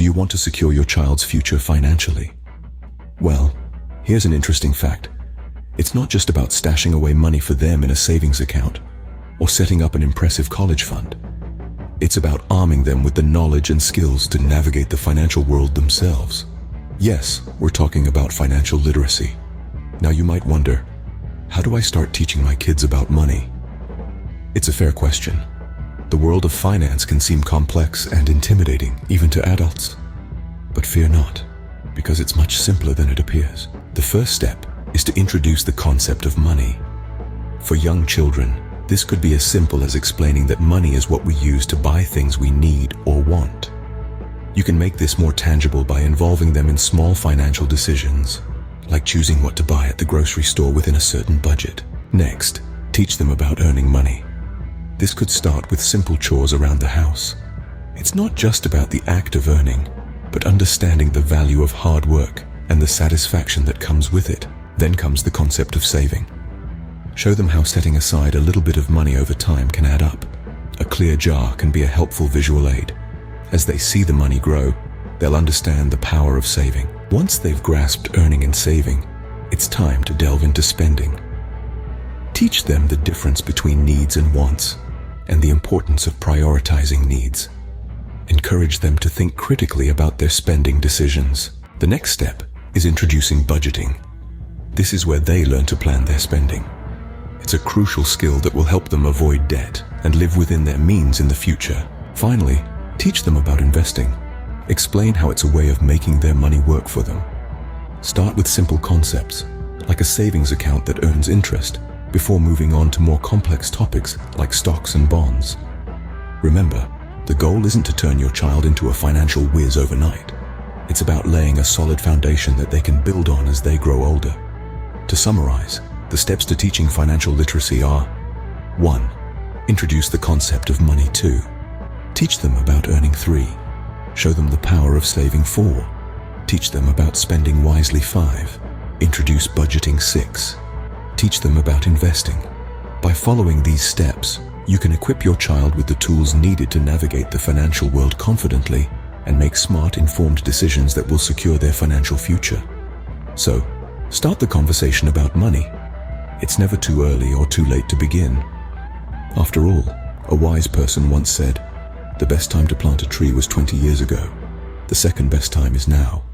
you want to secure your child's future financially? Well, here's an interesting fact. It's not just about stashing away money for them in a savings account or setting up an impressive college fund. It's about arming them with the knowledge and skills to navigate the financial world themselves. Yes, we're talking about financial literacy. Now you might wonder, how do I start teaching my kids about money? It's a fair question. The world of finance can seem complex and intimidating, even to adults. But fear not, because it's much simpler than it appears. The first step is to introduce the concept of money. For young children, this could be as simple as explaining that money is what we use to buy things we need or want. You can make this more tangible by involving them in small financial decisions, like choosing what to buy at the grocery store within a certain budget. Next, teach them about earning money. This could start with simple chores around the house. It's not just about the act of earning, but understanding the value of hard work and the satisfaction that comes with it. Then comes the concept of saving. Show them how setting aside a little bit of money over time can add up. A clear jar can be a helpful visual aid. As they see the money grow, they'll understand the power of saving. Once they've grasped earning and saving, it's time to delve into spending. Teach them the difference between needs and wants, and the importance of prioritizing needs. Encourage them to think critically about their spending decisions. The next step is introducing budgeting. This is where they learn to plan their spending. It's a crucial skill that will help them avoid debt and live within their means in the future. Finally, teach them about investing. Explain how it's a way of making their money work for them. Start with simple concepts, like a savings account that earns interest, before moving on to more complex topics like stocks and bonds. Remember, the goal isn't to turn your child into a financial whiz overnight. It's about laying a solid foundation that they can build on as they grow older. To summarize, the steps to teaching financial literacy are: 1. Introduce the concept of money. 2. Teach them about earning. 3. Show them the power of saving. 4. Teach them about spending wisely. 5. Introduce budgeting. 6. Teach them about investing. By following these steps, you can equip your child with the tools needed to navigate the financial world confidently and make smart, informed decisions that will secure their financial future. So, start the conversation about money. It's never too early or too late to begin. After all, a wise person once said, "The best time to plant a tree was 20 years ago. The second best time is now."